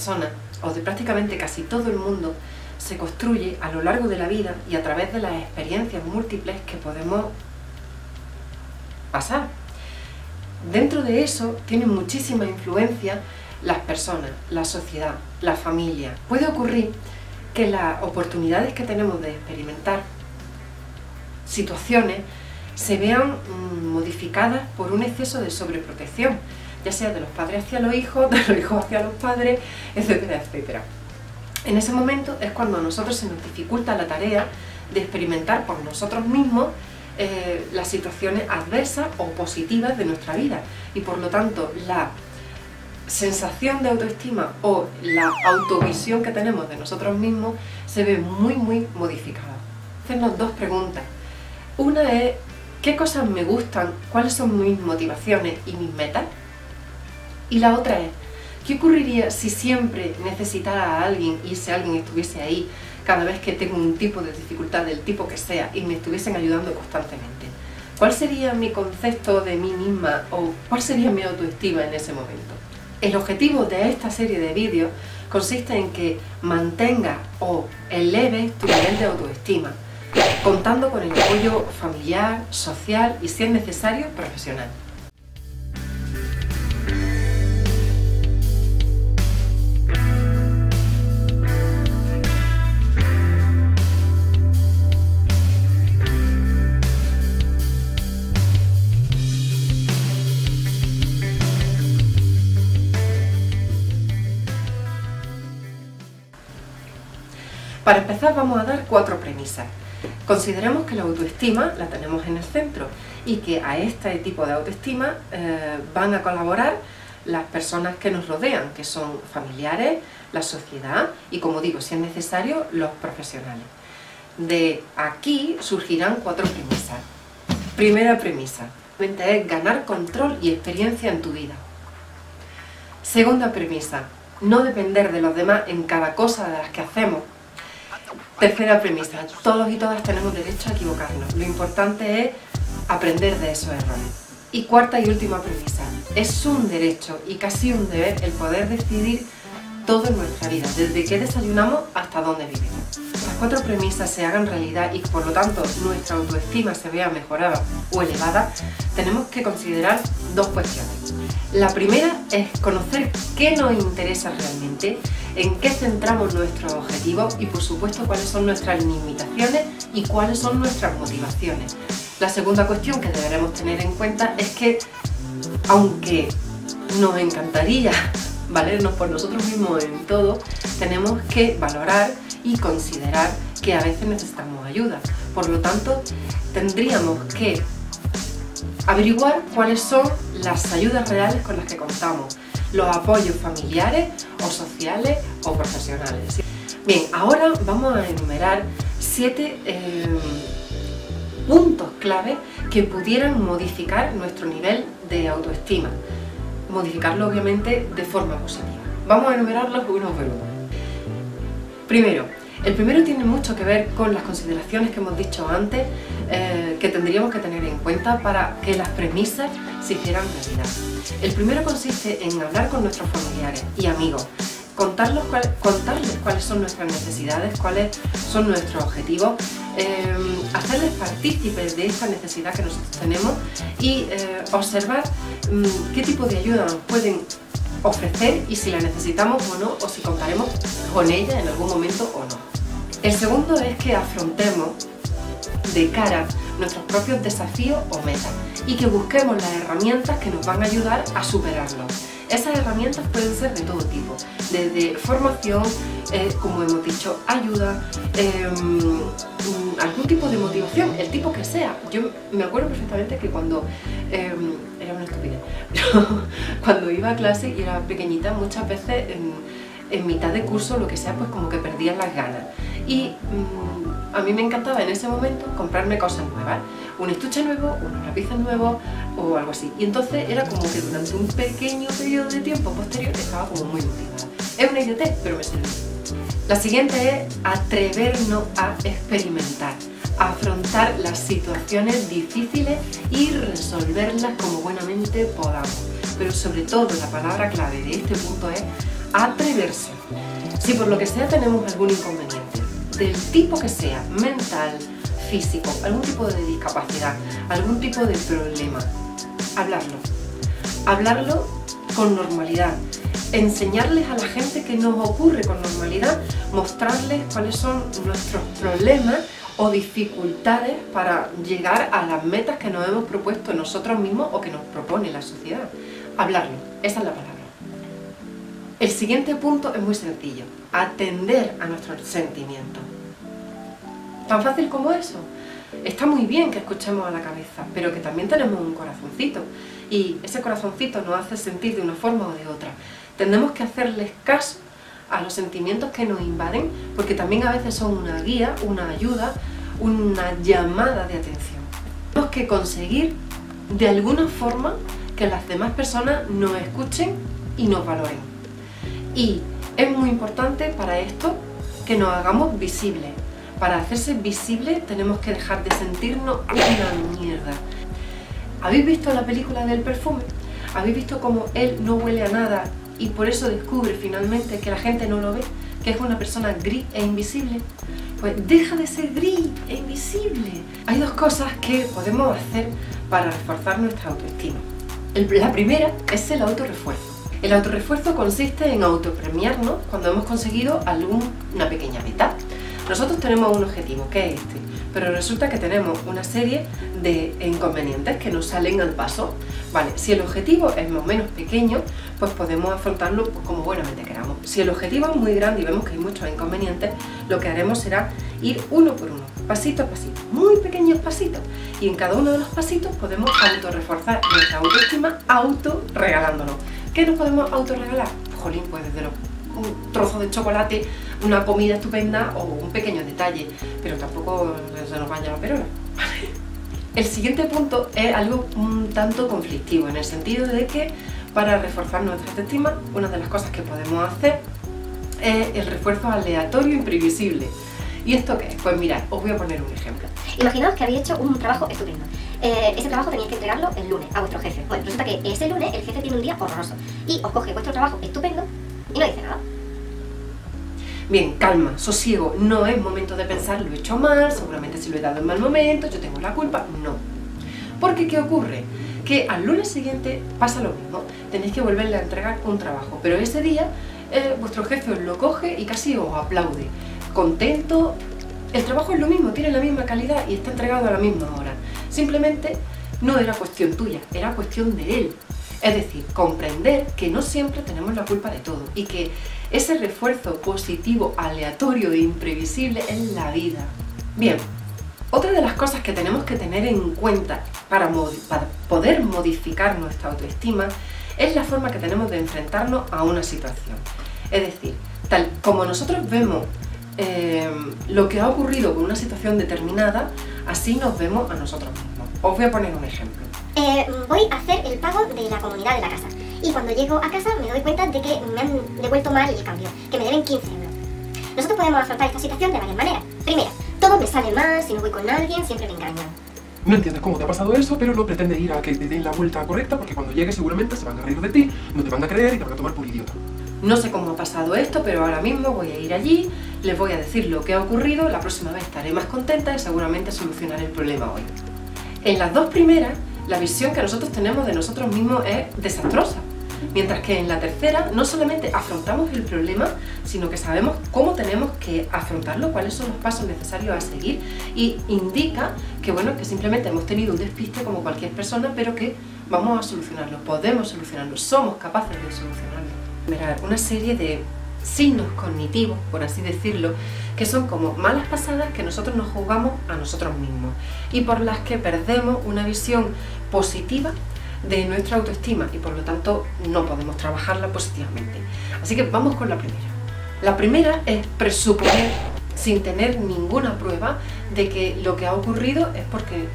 persona, o de prácticamente casi todo el mundo, se construye a lo largo de la vida y a través de las experiencias múltiples que podemos pasar. Dentro de eso tienen muchísima influencia las personas, la sociedad, la familia. Puede ocurrir que las oportunidades que tenemos de experimentar situaciones se vean modificadas por un exceso de sobreprotección, ya sea de los padres hacia los hijos, de los hijos hacia los padres, etcétera, etcétera. En ese momento es cuando a nosotros se nos dificulta la tarea de experimentar por nosotros mismos las situaciones adversas o positivas de nuestra vida, y por lo tanto la sensación de autoestima o la autovisión que tenemos de nosotros mismos se ve muy modificada. Hacernos dos preguntas. Una es: ¿qué cosas me gustan? ¿Cuáles son mis motivaciones y mis metas? Y la otra es: ¿qué ocurriría si siempre necesitara a alguien y ese alguien estuviese ahí cada vez que tengo un tipo de dificultad, del tipo que sea, y me estuviesen ayudando constantemente? ¿Cuál sería mi concepto de mí misma o cuál sería mi autoestima en ese momento? El objetivo de esta serie de vídeos consiste en que mantengas o eleves tu nivel de autoestima, contando con el apoyo familiar, social y, si es necesario, profesional. Para empezar, vamos a dar 4 premisas. Consideremos que la autoestima la tenemos en el centro y que a este tipo de autoestima van a colaborar las personas que nos rodean, que son familiares, la sociedad y, como digo, si es necesario, los profesionales. De aquí surgirán 4 premisas. Primera premisa es ganar control y experiencia en tu vida. Segunda premisa: no depender de los demás en cada cosa de las que hacemos. Tercera premisa: todos y todas tenemos derecho a equivocarnos. Lo importante es aprender de esos errores. Y cuarta y última premisa: es un derecho y casi un deber el poder decidir todo en nuestra vida, desde qué desayunamos hasta dónde vivimos. Las 4 premisas se hagan realidad y por lo tanto nuestra autoestima se vea mejorada o elevada, tenemos que considerar 2 cuestiones. La primera es conocer qué nos interesa realmente, en qué centramos nuestros objetivos y, por supuesto, cuáles son nuestras limitaciones y cuáles son nuestras motivaciones. La segunda cuestión que deberemos tener en cuenta es que, aunque nos encantaría valernos por nosotros mismos en todo, tenemos que valorar y considerar que a veces necesitamos ayuda. Por lo tanto, tendríamos que averiguar cuáles son las ayudas reales con las que contamos, los apoyos familiares o sociales o profesionales. Bien, ahora vamos a enumerar 7 puntos clave que pudieran modificar nuestro nivel de autoestima. Modificarlo, obviamente, de forma positiva. Vamos a enumerarlos uno por uno. Primero, el primero tiene mucho que ver con las consideraciones que hemos dicho antes, que tendríamos que tener en cuenta para que las premisas se hicieran realidad. El primero consiste en hablar con nuestros familiares y amigos, contarles cuáles son nuestras necesidades, cuáles son nuestros objetivos, hacerles partícipes de esta necesidad que nosotros tenemos y observar qué tipo de ayuda nos pueden ofrecer y si la necesitamos o no, o si contaremos con ella en algún momento o no. El segundo es que afrontemos de cara nuestros propios desafíos o metas y que busquemos las herramientas que nos van a ayudar a superarlos. Esas herramientas pueden ser de todo tipo, desde formación, como hemos dicho, ayuda, algún tipo de motivación, el tipo que sea. Yo me acuerdo perfectamente que cuando era una estupidez, pero cuando iba a clase y era pequeñita, muchas veces en mitad de curso, lo que sea, pues como que perdía las ganas. Y a mí me encantaba en ese momento comprarme cosas nuevas, un estuche nuevo, unos lápices nuevos o algo así. Y entonces era como que durante un pequeño periodo de tiempo posterior estaba como muy motivada. Es una idiotez, pero me sirve. La siguiente es atrevernos a experimentar, a afrontar las situaciones difíciles y resolverlas como buenamente podamos. Pero sobre todo la palabra clave de este punto es atreverse. Si por lo que sea tenemos algún inconveniente, del tipo que sea, mental, físico, algún tipo de discapacidad, algún tipo de problema, hablarlo. Hablarlo con normalidad. Enseñarles a la gente que nos ocurre con normalidad, mostrarles cuáles son nuestros problemas o dificultades para llegar a las metas que nos hemos propuesto nosotros mismos o que nos propone la sociedad. Hablarlo, esa es la palabra. El siguiente punto es muy sencillo, atender a nuestros sentimientos. Tan fácil como eso. Está muy bien que escuchemos a la cabeza, pero que también tenemos un corazoncito y ese corazoncito nos hace sentir de una forma o de otra. Tenemos que hacerles caso a los sentimientos que nos invaden, porque también a veces son una guía, una ayuda, una llamada de atención. Tenemos que conseguir de alguna forma que las demás personas nos escuchen y nos valoren. Y es muy importante para esto que nos hagamos visibles. Para hacerse visibles tenemos que dejar de sentirnos una mierda. ¿Habéis visto la película del perfume? ¿Habéis visto cómo él no huele a nada y por eso descubre finalmente que la gente no lo ve? Que es una persona gris e invisible. Pues deja de ser gris e invisible. Hay dos cosas que podemos hacer para reforzar nuestra autoestima. La primera es el autorrefuerzo. El autorrefuerzo consiste en autopremiarnos cuando hemos conseguido alguna pequeña meta. Nosotros tenemos un objetivo, que es este, pero resulta que tenemos una serie de inconvenientes que nos salen al paso. Vale, si el objetivo es más o menos pequeño, pues podemos afrontarlo como buenamente queramos. Si el objetivo es muy grande y vemos que hay muchos inconvenientes, lo que haremos será ir uno por uno, pasito a pasito, muy pequeños pasitos. Y en cada uno de los pasitos podemos autorreforzar nuestra autoestima autorregalándonos. ¿Qué nos podemos autorregalar? Jolín, pues desde un trozo de chocolate, una comida estupenda o un pequeño detalle, pero tampoco se nos vaya la perola. El siguiente punto es algo un tanto conflictivo, en el sentido de que para reforzar nuestra autoestima, una de las cosas que podemos hacer es el refuerzo aleatorio e imprevisible. ¿Y esto qué es? Pues mirad, os voy a poner un ejemplo. Imaginaos que habéis hecho un trabajo estupendo. Ese trabajo tenéis que entregarlo el lunes a vuestro jefe. Bueno, resulta que ese lunes el jefe tiene un día horroroso y os coge vuestro trabajo estupendo y no dice nada. Bien, calma, sosiego, no es momento de pensar, lo he hecho mal, seguramente si lo he dado en mal momento, yo tengo la culpa, no. Porque ¿qué ocurre? Que al lunes siguiente pasa lo mismo, tenéis que volverle a entregar un trabajo, pero ese día vuestro jefe os lo coge y casi os aplaude, contento. El trabajo es lo mismo, tiene la misma calidad y está entregado a la misma hora. Simplemente no era cuestión tuya, era cuestión de él. Es decir, comprender que no siempre tenemos la culpa de todo y que ese refuerzo positivo, aleatorio e imprevisible es la vida. Bien, otra de las cosas que tenemos que tener en cuenta para poder modificar nuestra autoestima es la forma que tenemos de enfrentarnos a una situación. Es decir, tal como nosotros vemos lo que ha ocurrido con una situación determinada, así nos vemos a nosotros mismos. Os voy a poner un ejemplo. Voy a hacer el pago de la comunidad de la casa y cuando llego a casa me doy cuenta de que me han devuelto mal el cambio, que me deben 15 euros. Nosotros podemos afrontar esta situación de varias maneras. Primera, todo me sale mal, si no voy con alguien siempre me engañan. No entiendes cómo te ha pasado eso, pero no pretendes ir a que te den la vuelta correcta porque cuando llegues seguramente se van a reír de ti, no te van a creer y te van a tomar por idiota. No sé cómo ha pasado esto, pero ahora mismo voy a ir allí, les voy a decir lo que ha ocurrido, la próxima vez estaré más contenta y seguramente solucionaré el problema hoy. En las dos primeras, la visión que nosotros tenemos de nosotros mismos es desastrosa, mientras que en la tercera no solamente afrontamos el problema, sino que sabemos cómo tenemos que afrontarlo, cuáles son los pasos necesarios a seguir y indica que bueno, que simplemente hemos tenido un despiste como cualquier persona, pero que vamos a solucionarlo, podemos solucionarlo, somos capaces de solucionarlo. Mirad, una serie de signos cognitivos, por así decirlo, que son como malas pasadas que nosotros nos jugamos a nosotros mismos y por las que perdemos una visión positiva de nuestra autoestima y por lo tanto no podemos trabajarla positivamente. Así que vamos con la primera. La primera es presuponer, sin tener ninguna prueba, de que lo que ha ocurrido es porque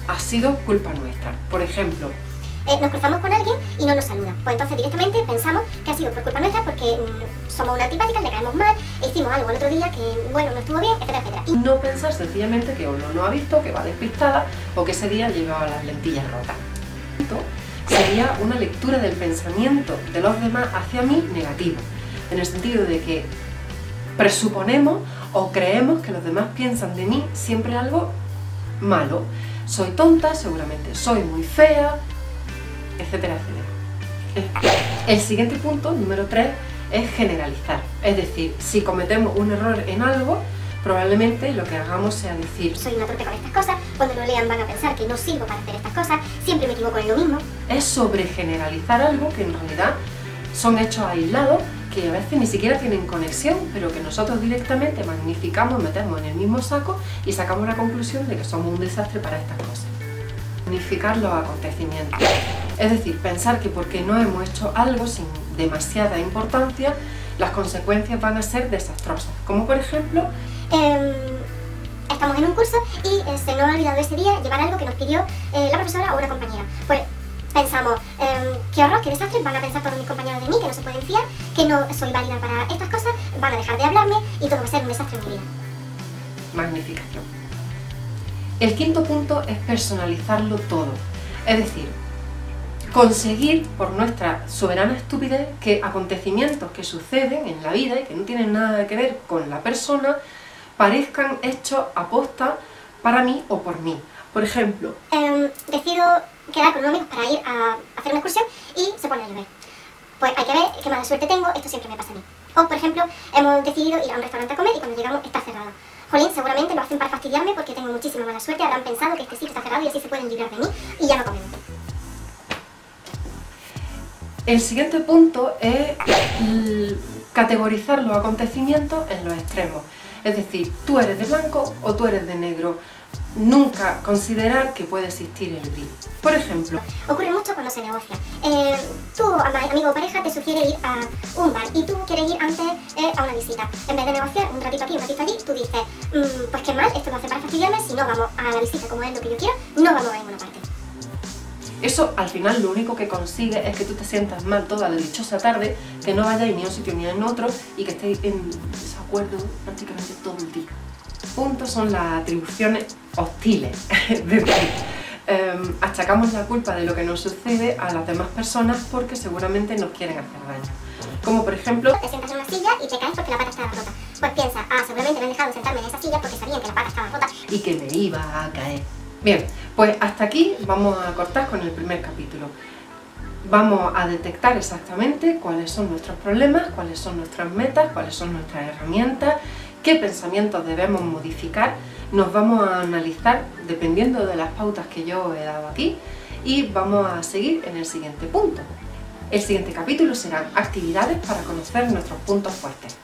ha sido culpa nuestra. Por ejemplo, nos cruzamos con alguien y no nos saluda. Pues entonces directamente pensamos que ha sido por culpa nuestra porque somos una antipática, le caemos mal, hicimos algo el otro día que, bueno, no estuvo bien, etcétera, etcétera. Y no pensar sencillamente que uno no ha visto, que va despistada o que ese día llevaba las lentillas rotas. Esto sería una lectura del pensamiento de los demás hacia mí negativo. en el sentido de que presuponemos o creemos que los demás piensan de mí siempre algo malo. Soy tonta, seguramente soy muy fea, etcétera, etcétera. El siguiente punto, número 3, es generalizar. Es decir, si cometemos un error en algo, probablemente lo que hagamos sea decir: soy una torpe con estas cosas, cuando lo lean van a pensar que no sirvo para hacer estas cosas, siempre me equivoco en lo mismo. Es sobregeneralizar algo que en realidad son hechos aislados, que a veces ni siquiera tienen conexión, pero que nosotros directamente magnificamos, metemos en el mismo saco y sacamos la conclusión de que somos un desastre para estas cosas. Magnificar los acontecimientos. Es decir, pensar que porque no hemos hecho algo sin demasiada importancia, las consecuencias van a ser desastrosas. Como por ejemplo, estamos en un curso y se nos ha olvidado ese día llevar algo que nos pidió la profesora o una compañera. Pues pensamos, qué horror, qué desastre, van a pensar todos mis compañeros de mí, que no se pueden fiar, que no soy válida para estas cosas, van a dejar de hablarme y todo va a ser un desastre en mi vida. Magnificación. El quinto punto es personalizarlo todo. Es decir, conseguir por nuestra soberana estupidez que acontecimientos que suceden en la vida y que no tienen nada que ver con la persona parezcan hechos aposta para mí o por mí. Por ejemplo, decido quedar con unos amigos para ir a hacer una excursión y se pone a llover. Pues hay que ver qué mala suerte tengo, esto siempre me pasa a mí. O por ejemplo, hemos decidido ir a un restaurante a comer y cuando llegamos está cerrado. Jolín, seguramente lo hacen para fastidiarme porque tengo muchísima mala suerte, habrán pensado que este sitio está cerrado y así se pueden librar de mí y ya no comemos. el siguiente punto es categorizar los acontecimientos en los extremos. Es decir, tú eres de blanco o tú eres de negro. Nunca considerar que puede existir el gris. Por ejemplo, ocurre mucho cuando se negocia. Tu amigo o pareja te sugiere ir a un bar y tú quieres ir antes a una visita. En vez de negociar un ratito aquí, un ratito allí, tú dices, pues qué mal, esto lo hace para fastidiarme, si no vamos a la visita como es lo que yo quiero, no vamos a ninguna parte. Eso al final lo único que consigue es que tú te sientas mal toda la dichosa tarde, que no vayáis ni a un sitio ni en otro y que estéis en desacuerdo prácticamente todo el día. Puntos son las atribuciones hostiles, es decir, achacamos la culpa de lo que nos sucede a las demás personas porque seguramente nos quieren hacer daño. Como por ejemplo, te sientas en una silla y te caes porque la pata estaba rota. Pues piensa, seguramente me han dejado sentarme en esa silla porque sabían que la pata estaba rota y que me iba a caer. Bien, pues hasta aquí vamos a cortar con el primer capítulo. Vamos a detectar exactamente cuáles son nuestros problemas, cuáles son nuestras metas, cuáles son nuestras herramientas, qué pensamientos debemos modificar. Nos vamos a analizar dependiendo de las pautas que yo he dado aquí y vamos a seguir en el siguiente punto. El siguiente capítulo serán actividades para conocer nuestros puntos fuertes.